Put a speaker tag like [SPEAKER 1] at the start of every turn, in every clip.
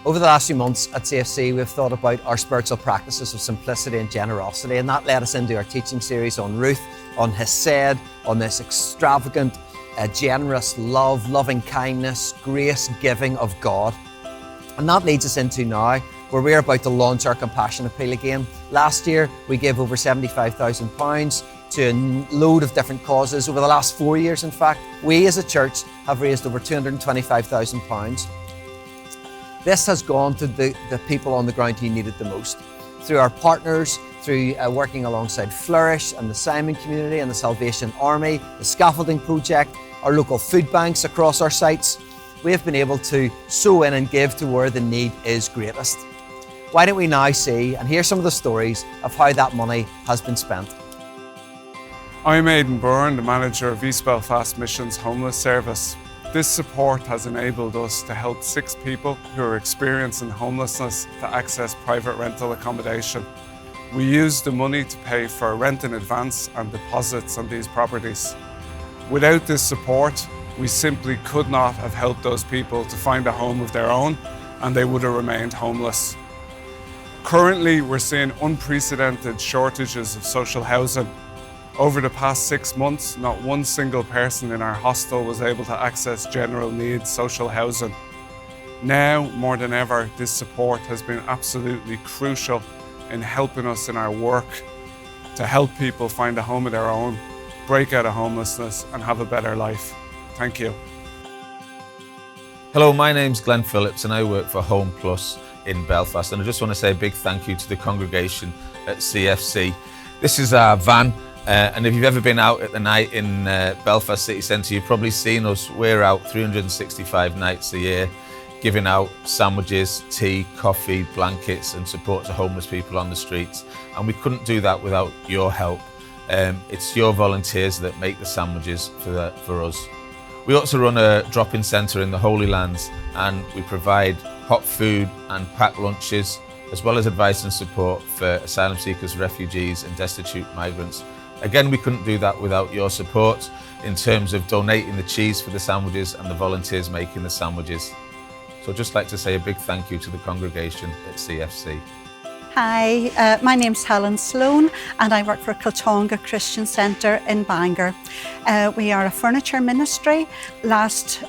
[SPEAKER 1] Over the last few months at CFC, we've thought about our spiritual practices of simplicity and generosity, and that led us into our teaching series on Ruth, on Hesed, on this extravagant, generous love, loving kindness, grace giving of God. And that leads us into now, where we're about to launch our Compassion Appeal again. Last year, we gave over £75,000 to a load of different causes. Over the last 4 years, in fact, we as a church have raised over £225,000. This has gone to the people on the ground who need it the most. Through our partners, through working alongside Flourish and the Simon Community and the Salvation Army, the Scaffolding Project, our local food banks across our sites, we have been able to sow in and give to where the need is greatest. Why don't we now see and hear some of the stories of how that money has been spent.
[SPEAKER 2] I'm Aidan Byrne, the manager of East Belfast Mission's Homeless Service. This support has enabled us to help 6 people who are experiencing homelessness to access private rental accommodation. We use the money to pay for rent in advance and deposits on these properties. Without this support, we simply could not have helped those people to find a home of their own, and they would have remained homeless. Currently, we're seeing unprecedented shortages of social housing. Over the past 6 months, not one single person in our hostel was able to access general needs social housing. Now, more than ever, this support has been absolutely crucial in helping us in our work to help people find a home of their own, break out of homelessness and have a better life. Thank you.
[SPEAKER 3] Hello, my name's Glenn Phillips and I work for Home Plus in Belfast, and I just want to say a big thank you to the congregation at CFC. This is our van. And if you've ever been out at the night in Belfast City Centre, you've probably seen us. We're out 365 nights a year, giving out sandwiches, tea, coffee, blankets and support to homeless people on the streets. And we couldn't do that without your help. It's your volunteers that make the sandwiches for us. We also run a drop-in centre in the Holy Lands, and we provide hot food and packed lunches, as well as advice and support for asylum seekers, refugees and destitute migrants. Again, we couldn't do that without your support in terms of donating the cheese for the sandwiches and the volunteers making the sandwiches. So I'd just like to say a big thank you to the congregation at CFC.
[SPEAKER 4] Hi, my name's Helen Sloan and I work for Kiltonga Christian Centre in Bangor. We are a furniture ministry. Last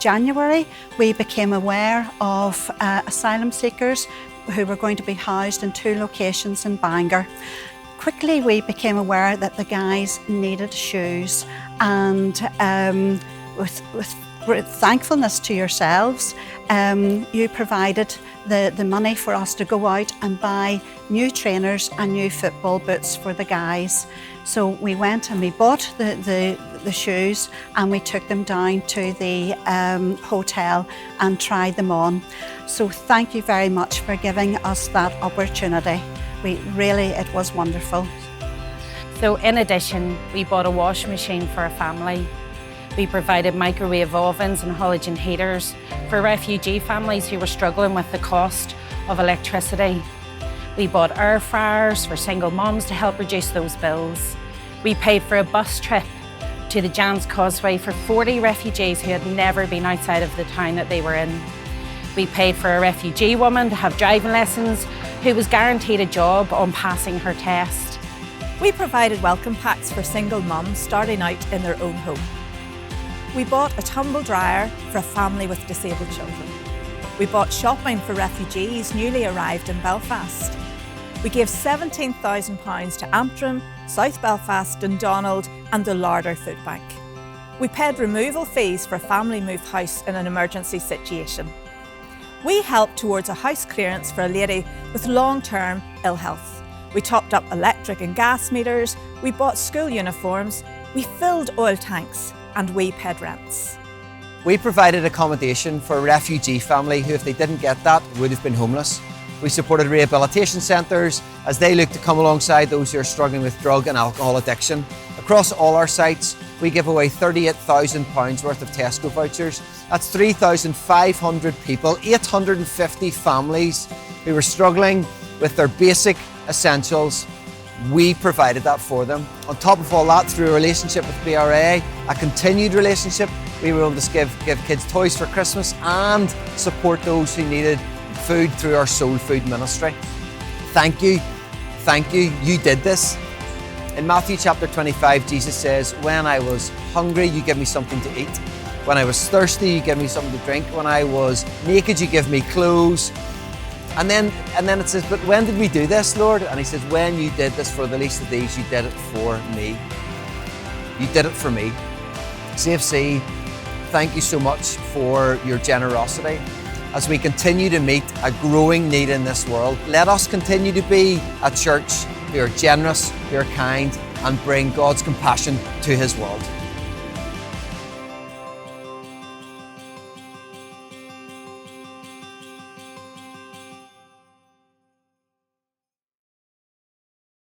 [SPEAKER 4] January, we became aware of asylum seekers who were going to be housed in 2 locations in Bangor. Quickly we became aware that the guys needed shoes, and with thankfulness to yourselves, you provided the money for us to go out and buy new trainers and new football boots for the guys. So we went and we bought the shoes and we took them down to the hotel and tried them on. So thank you very much for giving us that opportunity. It was wonderful.
[SPEAKER 5] So in addition, we bought a washing machine for a family. We provided microwave ovens and halogen heaters for refugee families who were struggling with the cost of electricity. We bought air fryers for single mums to help reduce those bills. We paid for a bus trip to the Jan's Causeway for 40 refugees who had never been outside of the town that they were in. We paid for a refugee woman to have driving lessons who was guaranteed a job on passing her test.
[SPEAKER 6] We provided welcome packs for single mums starting out in their own home. We bought a tumble dryer for a family with disabled children. We bought shopping for refugees newly arrived in Belfast. We gave £17,000 to Antrim, South Belfast, Dundonald and the Larder Food Bank. We paid removal fees for a family moved house in an emergency situation. We helped towards a house clearance for a lady with long-term ill health. We topped up electric and gas meters, we bought school uniforms, we filled oil tanks and we paid rents.
[SPEAKER 1] We provided accommodation for a refugee family who, if they didn't get that, would have been homeless. We supported rehabilitation centres as they look to come alongside those who are struggling with drug and alcohol addiction. Across all our sites, we give away £38,000 worth of Tesco vouchers. That's 3,500 people, 850 families who were struggling with their basic essentials. We provided that for them. On top of all that, through a relationship with BRA, a continued relationship, we were able to give kids toys for Christmas and support those who needed food through our Soul Food ministry. Thank you. Thank you. You did this. In Matthew chapter 25, Jesus says, when I was hungry, you give me something to eat. When I was thirsty, you give me something to drink. When I was naked, you give me clothes. And then it says, but when did we do this, Lord? And he says, when you did this for the least of these, you did it for me. You did it for me. CFC, thank you so much for your generosity. As we continue to meet a growing need in this world, let us continue to be a church who are generous, who are kind, and bring God's compassion to his world.